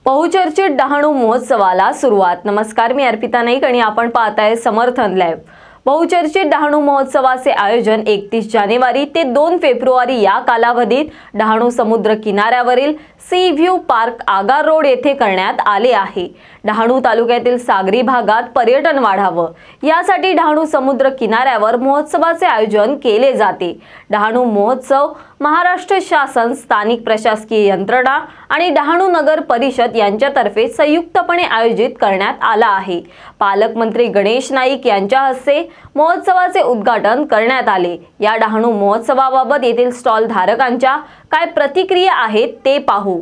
बहुचर्चित डहाणू महोत्सवाला सुरुवात। नमस्कार, मी अर्पिता नाईक आणि आपण पाहताय समर्थन लाईव्ह। बहुचर्चित डहाणू महोत्सवाचे आयोजन 31 जानेवारी ते 2 फेब्रुवारी या कालावधीत डहाणू समुद्र किनाऱ्यावरील सी व्ह्यू पार्क आगार रोड येथे करण्यात आले आहे। डहाणू तालुक्यातील सागरी भागात पर्यटन वाढावं यासाठी डहाणू समुद्र किनाऱ्यावर महोत्सवाचे आयोजन केले जाते। डहाणू महोत्सव महाराष्ट्र शासन, स्थानिक प्रशासकीय यंत्रणा आणि डहाणू नगर परिषद यांच्यातर्फे संयुक्तपणे आयोजित करण्यात आला आहे। पालकमंत्री गणेश नाईक यांच्या हस्ते महोत्सवाचे उद्घाटन करण्यात आले। या डहाणू महोत्सवाबाबत येथील स्टॉल धारकांच्या काय प्रतिक्रिया आहेत ते पाहू।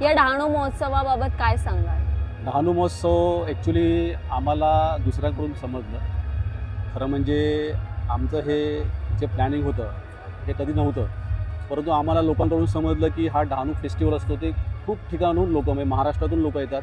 या डहाणू महोत्सवाबाबत काय सांगाल? डहाणू महोत्सव ॲक्च्युली आम्हाला दुसऱ्यांकडून समजलं। खरं म्हणजे आमचं हे जे प्लॅनिंग होतं हे कधी नव्हतं, परंतु आम्हाला लोकांकडून समजलं की हा डहाणू फेस्टिवल असतो ते खूप ठिकाणून लोक म्हणजे महाराष्ट्रातून लोक येतात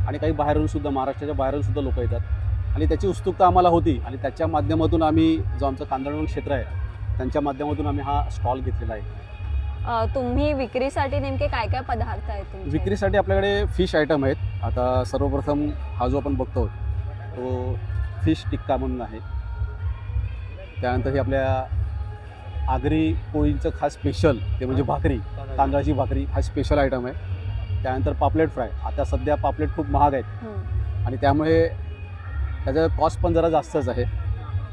आणि काही बाहेरून सुद्धा, महाराष्ट्राच्या बाहेरून सुद्धा लोक येतात आणि त्याची उत्सुकता आम्हाला होती आणि त्याच्या माध्यमातून आम्ही जो आमचं कांदळवन क्षेत्र आहे त्यांच्या माध्यमातून आम्ही हा स्टॉल घेतलेला आहे। तुम्ही विक्रीसाठी नेमके काय काय पदार्थ आहेत? विक्रीसाठी आपल्याकडे फिश आयटम आहेत। आता सर्वप्रथम हा जो आपण बघतो तो फिश टिक्का म्हणून आहे। त्यानंतर ही आपल्या आगरी कोळींचं खास स्पेशल ते म्हणजे भाकरी, तांदळाची भाकरी हा स्पेशल आयटम आहे। त्यानंतर पापलेट फ्राय। आता सध्या पापलेट खूप महाग आहेत आणि त्यामुळे त्याचा कॉस्ट पण जरा जास्तच आहे।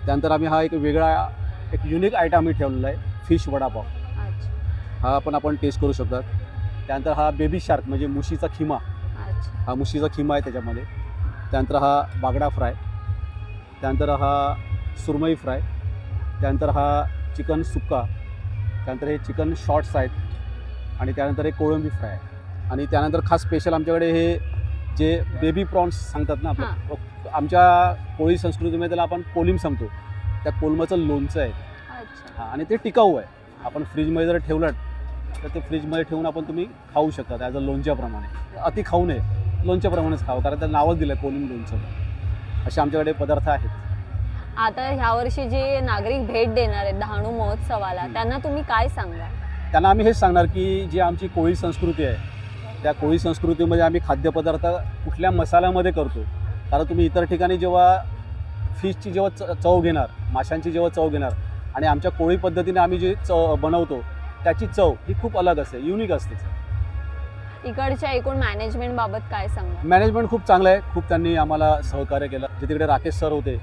त्यानंतर आम्ही हा एक वेगळा एक युनिक आयटम आम्ही ठेवलेला आहे, फिश वडापाव। हा पण आपण टेस्ट करू शकतात। त्यानंतर हा बेबी शार्क म्हणजे मुशीचा खिमा, हा मुशीचा खिमा आहे त्याच्यामध्ये। त्यानंतर हा बागडा फ्राय, त्यानंतर हा सुरमई फ्राय, त्यानंतर हा चिकन सुक्का, त्यानंतर हे चिकन शॉर्ट्स आहेत आणि त्यानंतर हे कोळंबी फ्राय आणि त्यानंतर खास स्पेशल आमच्याकडे हे जे बेबी प्रॉन्स सांगतात ना, आमच्या कोळी संस्कृतीमध्ये त्याला आपण कोलिम सांगतो, त्या कोलमाचं लोणचं आहे आणि ते टिकाऊ आहे। आपण फ्रीजमध्ये जर ठेवलं तर ते फ्रीजमध्ये ठेवून आपण तुम्ही खाऊ शकता ॲज अ लोणच्याप्रमाणे। अति खाऊ नये, लोणच्याप्रमाणेच खावं, कारण त्याला नावच दिलं कोलिम लोणचं। असे आमच्याकडे पदार्थ आहेत। आता ह्या वर्षी जे नागरिक भेट देणार आहेत डहाणू महोत्सवाला त्यांना तुम्ही काय सांगा? त्यांना आम्ही हेच सांगणार की जी आमची कोळी संस्कृती आहे त्या कोळी संस्कृतीमध्ये आम्ही खाद्यपदार्थ कुठल्या मसाल्यामध्ये करतो। कारण तुम्ही इतर ठिकाणी जेव्हा फिशची जेव्हा चव घेणार, माशांची जेव्हा चव घेणार आणि आमच्या कोळी पद्धतीने आम्ही जे चव बनवतो त्याची चव ही खूप अलग असते, युनिक असते। इकडच्या एकूण मॅनेजमेंट बाबत काय सांगा? मॅनेजमेंट खूप चांगलं आहे, खूप त्यांनी आम्हाला सहकार्य केलं। जे तिकडे राकेश सर होते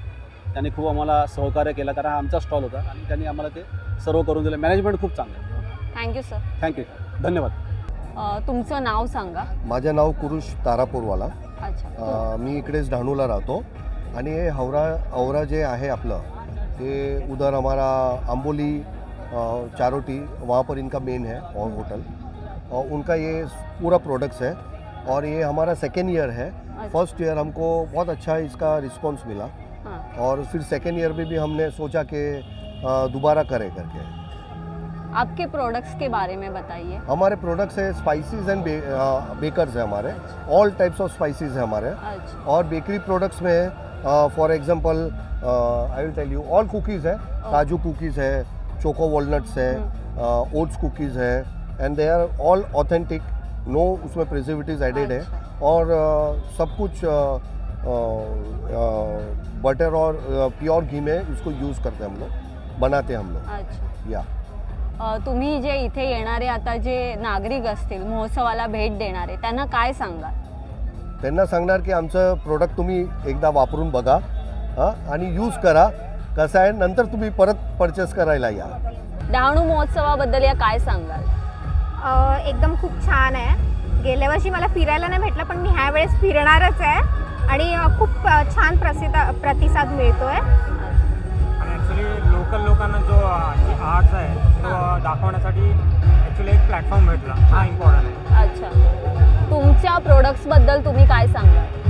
त्यांनी खूप आम्हाला सहकार्य केलं, कारण हा आमचा स्टॉल होता आणि त्यांनी आम्हाला ते सर्व करून दिलं। मॅनेजमेंट खूप चांगलं आहे। Thank you sir. थँक्यू, धन्यवाद। तुमचं नाव सांगा? माझं नाव कुरुश तारापूरवाला। अच्छा। मी इकडेच डहाणूला राहतो आणि हे औरा जे आहे आपलं ये उधर हमारा अम्बोली चारोटी, वहाँ पर इनका मेन है और होटल, और उनका ये पूरा प्रोडक्ट्स है और ये हमारा सेकेंड ईयर है। फर्स्ट ईयर हमको बहुत अच्छा इसका रिस्पांस मिला और फिर सेकेंड ईयर में भी हमने सोचा कि दोबारा करें करके। आपके प्रोडक्ट्स के बारे में बताइए। हमारे प्रोडक्ट्स है स्पाइसेस एंड बेकर्स है हमारे, ऑल टाइप्स ऑफ स्पाइसेस है हमारे। और बेकरी प्रोडक्ट्स में for example I will tell you all cookies है, काजू कुकीज़ है, चोको वॉलनट्स है, ओट्स कुकीज़ है, and they are all authentic, no उसमें प्रिजर्वेटिव्स एडेड है और सब कुछ बटर और प्योर घी में इसको यूज़ करते हैं हम लोग, बनाते हैं हम लोग। अच्छा। या तुम्ही जे इथे येणारे आता जे नागरिक असतील, महोत्सवाला भेट देणारे, त्यांना काय सांगाल? त्यांना सांगणार की आमचं प्रोडक्ट तुम्ही एकदा वापरून बघा आणि यूज करा, कसं आहे नंतर तुम्ही परत परचेस करायला या। डहाणू महोत्सवाबद्दल या काय सांगाल? एकदम खूप छान आहे। गेल्या वर्षी मला फिरायला नाही भेटलं, पण मी ह्या वेळेस फिरणारच आहे आणि खूप छान प्रतिसाद मिळतोय। आणि ॲक्च्युली लोकल लोकांना जो आर्ट्स आहे तो दाखवण्यासाठी ॲक्च्युली एक प्लॅटफॉर्म भेटला, हा इम्पॉर्टंट आहे। अच्छा, तुमच्या प्रोडक्ट्सबद्दल तुम्ही काय सांगाल?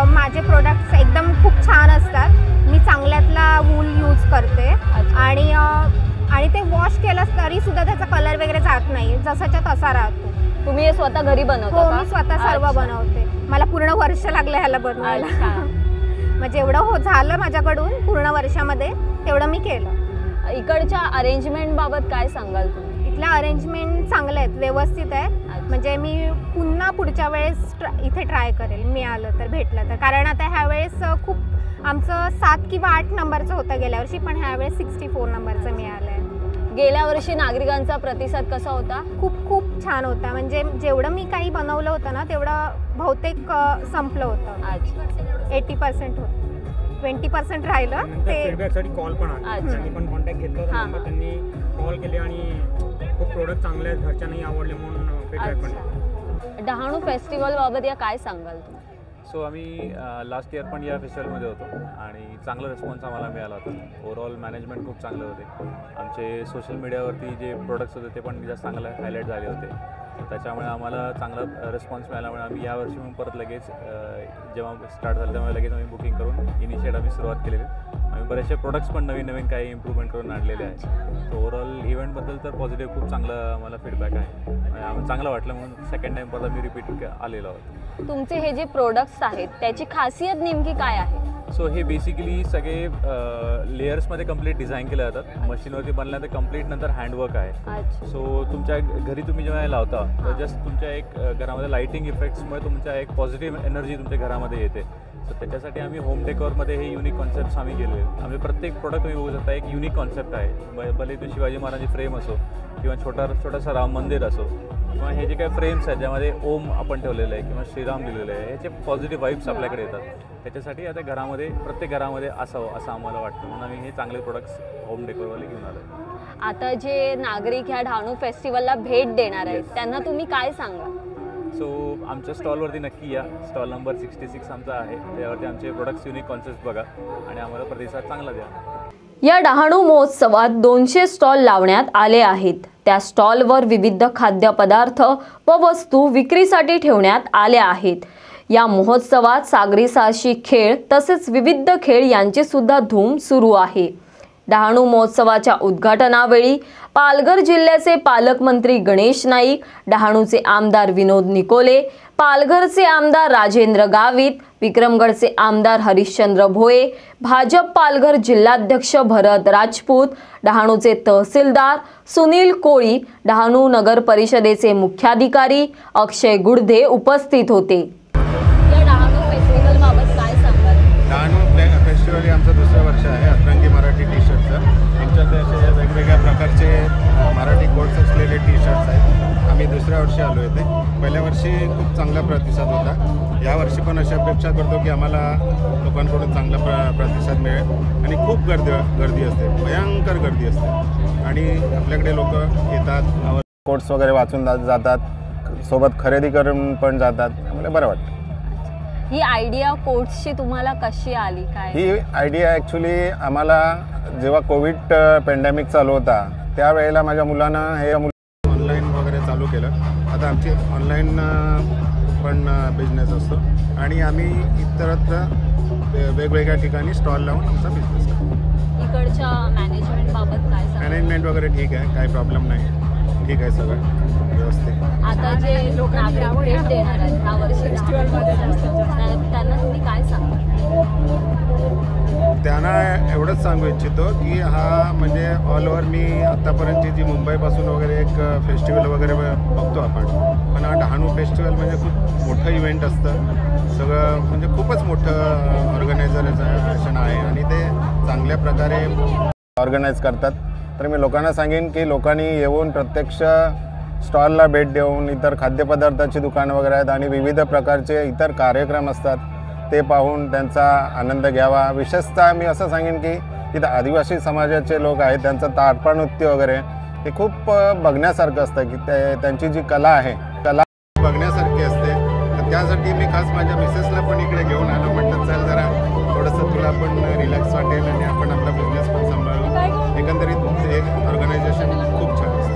माझे प्रोडक्ट्स एकदम खूप छान असतात। मी चांगल्यातला वूल यूज करते आणि ते वॉश केलं तरी सुद्धा त्याचा कलर वगैरे जात नाही, जसाच्या तसा राहतो। तुम्ही हे स्वतः घरी बनवता? हो, मी स्वतः सर्व बनवते। मला पूर्ण वर्ष लागलं ह्याला बनवायला। मग जेवढं झालं माझ्याकडून पूर्ण वर्षामध्ये तेवढं मी केलं. इकडच्या अरेंजमेंट बाबत काय सांगाल तुम्ही? इथल्या अरेंजमेंट चांगले आहेत, व्यवस्थित आहेत. म्हणजे मी पुन्हा पुढच्या वेळेस इथे ट्राय करेल, मिळालं तर, भेटलं तर. कारण आता ह्या वेळेस खूप आमचं 7 किंवा 8 नंबरचं होतं गेल्या वर्षी, पण ह्यावेळेस 64 नंबरचं मिळालं आहे. गेल्या वर्षी नागरिकांचा प्रतिसाद कसा होता? खूप छान होता. म्हणजे जेवढं मी काही बनवलं होतं ना तेवढं बहुतेक संपलं होतं. 80% होतं, 20% राहिलं. ते फीडबॅकसाठी कॉल पण आला, त्यांनी पण कॉन्टॅक्ट घेतला होता, त्यांनी कॉल केले आणि खूप प्रोडक्ट चांगले आहेत, घरच्यांनाही आवडले म्हणून फीडबॅक पण. डहाणू फेस्टिवल बाबत या काय सांगाल तुम्ही? सो आम्ही लास्ट इयर पण या फेस्टिवलमध्ये होतो आणि चांगला रिस्पॉन्स आम्हाला मिळाला होता. ओव्हरऑल मॅनेजमेंट खूप चांगले होते. आमचे सोशल मीडियावरती जे प्रोडक्ट्स होते ते पण जास्त चांगले हायलाईट झाले होते. त्याच्यामुळे आम्हाला चांगला रिस्पॉन्स मिळाल्यामुळे आम्ही यावर्षी पण परत लगेच जेव्हा स्टार्ट झालं तेव्हा लगेच आम्ही बुकिंग करून इनिशिएट आम्ही सुरुवात केलेली. आम्ही बरेचसे प्रोडक्ट्स पण नवीन काही इम्प्रूव्हमेंट करून आणलेले आहेत. सो ओव्हरऑल इव्हेंटबद्दल तर पॉझिटिव्ह खूप चांगला आम्हाला फीडबॅक आहे आणि आम्हाला चांगलं वाटलं म्हणून सेकंड टाईम परत आम्ही रिपीट आलेलो आहोत. तुमचे हे जे प्रोडक्ट्स आहेत त्याची खासियत नेमकी काय आहे? सो हे बेसिकली सगळे लेयर्समध्ये कम्प्लीट डिझाईन केले जातात. मशीनवरती बनल्यानंतर कम्प्लीट नंतर हँडवर्क आहे. सो तुमच्या घरी तुम्ही जेव्हा लावता तर जस्ट तुमच्या एक घरामध्ये लाईटिंग इफेक्ट्समुळे तुमच्या एक पॉझिटिव्ह एनर्जी तुमच्या घरामध्ये येते. सो त्याच्यासाठी आम्ही होम डेकोरमध्ये हे युनिक कॉन्सेप्ट्स आम्ही केले. आम्ही प्रत्येक प्रोडक्ट तुम्ही बघू शकता एक युनिक कॉन्सेप्ट आहे. भले तो शिवाजी महाराजांची फ्रेम असो किंवा छोटासा राम मंदिर असो किंवा हे जे काही फ्रेम्स आहेत ज्यामध्ये ओम आपण ठेवलेलं आहे किंवा श्रीराम लिहिलेलं आहे, ह्याचे पॉझिटिव्ह वाईब्स आपल्याकडे येतात. त्याच्यासाठी आता घरामध्ये प्रत्येक घरामध्ये असावं असं आम्हाला वाटतं म्हणून आम्ही हे चांगले प्रोडक्ट्स होम डेकोरवाले घेऊन आलो. आता जे नागरिक ह्या डहाणू फेस्टिवलला भेट देणार आहेत त्यांना तुम्ही काय सांगा? सो आमच्या स्टॉलवरती नक्की या. स्टॉल नंबर 66 आमचा आहे. त्यावरती आमचे प्रोडक्ट्स युनिक कॉन्सेप्ट बघा आणि आम्हाला प्रतिसाद चांगला द्या. या डहाणू महोत्सवात 200 स्टॉल लावण्यात आले आहेत. त्या स्टॉलवर विविध खाद्यपदार्थ व वस्तू विक्रीसाठी ठेवण्यात आल्या आहेत. या महोत्सवात सागरी साहसी खेळ तसेच विविध खेळ यांची सुद्धा धूम सुरू आहे. डहाणू महोत्सवाच्या उद्घाटनावेळी पालघर जिल्ह्याचे पालकमंत्री गणेश नाईक, डहाणूचे आमदार विनोद निकोले, पालघरचे आमदार राजेंद्र गावित, विक्रमगडचे आमदार हरिश्चंद्र भोये, भाजप पालघर जिल्हाध्यक्ष भरत राजपूत, डहाणूचे तहसीलदार सुनील कोळी, डहाणू नगर परिषदेचे मुख्याधिकारी अक्षय गुडधे उपस्थित होते. या डहाणू फेस्टिवल बाबत काय सांगाल? डहाणू फेस्टिवल हे आमचं दुसरं वर्ष आहे. अतरंगी मराठी टी शर्टचं आमच्याकडे असे वेगवेगळ्या प्रकारचे मराठी कोट्स असलेले टी शर्ट्स आहेत. आम्ही दुसऱ्या वर्षी आलो आहे. ते पहिल्या वर्षी खूप चांगला प्रतिसाद होता. यावर्षी पण अशी अपेक्षा करतो की आम्हाला लोकांकडून चांगला प्रतिसाद मिळेल आणि खूप गर्दी असते, भयंकर गर्दी असते आणि आपल्याकडे लोक येतात, कोट्स वगैरे वाचून जातात, सोबत खरेदी करून पण जातात. आम्हाला बरं वाटतं. ही आयडिया कोट्सची तुम्हाला कशी आली? काय ही आयडिया ॲक्च्युली आम्हाला जेव्हा कोविड पॅन्डेमिक चालू होता त्यावेळेला माझ्या मुलानं हे ऑनलाईन वगैरे चालू केलं. आता आमची ऑनलाईन पण बिझनेस असतो आणि आम्ही इतरत्र वेगवेगळ्या ठिकाणी स्टॉल लावून आमचा बिझनेस करतो. इकडच्या मॅनेजमेंट बाबत काय? मॅनेजमेंट वगैरे ठीक आहे, काही प्रॉब्लेम नाही, ठीक आहे सगळं व्यवस्थित. आता जे लोकांना भेट देणार आहेत ह्या वर्षी त्यांना तुम्ही काय सांगा? त्यांना एवढंच सांगू इच्छितो की हा म्हणजे ऑल ओव्हर मी आत्तापर्यंतची जी मुंबईपासून वगैरे एक फेस्टिवल वगैरे बघतो आपण, पण हा डहाणू फेस्टिवल म्हणजे खूप मोठं इव्हेंट असतं. सगळं म्हणजे खूपच मोठं ऑर्गनायझेशन आहे आणि ते चांगल्या प्रकारे ऑर्गनाईज करतात. तर मी लोकांना सांगेन की लोकांनी येऊन प्रत्यक्ष स्टॉलला भेट देऊन इतर खाद्यपदार्थाची दुकानं वगैरे आहेत आणि विविध प्रकारचे इतर कार्यक्रम असतात ते पाहून त्यांचा आनंद घ्यावा. विशेषतः मी असं सांगेन की तिथं आदिवासी समाजाचे लोक आहेत, त्यांचं ताडपा नृत्य वगैरे हे खूप बघण्यासारखं असतं की त्यांची जी कला आहे कला बघण्यासारखी असते. तर त्यासाठी मी खास माझ्या मिसेसला पण इकडे घेऊन आलो. म्हटलं चल जरा थोडंसं तुला पण रिलॅक्स वाटेल आणि आपण आपला बिझनेस पण सांभाळू. एकंदरीत हे ऑर्गनायझेशन खूप छान असतं.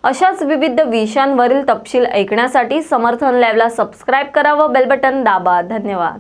अशाच विविध विषयांवरील तपशील ऐकण्यासाठी समर्थन लाईव्हला सबस्क्राईब करा व बेल बटन दाबा. धन्यवाद.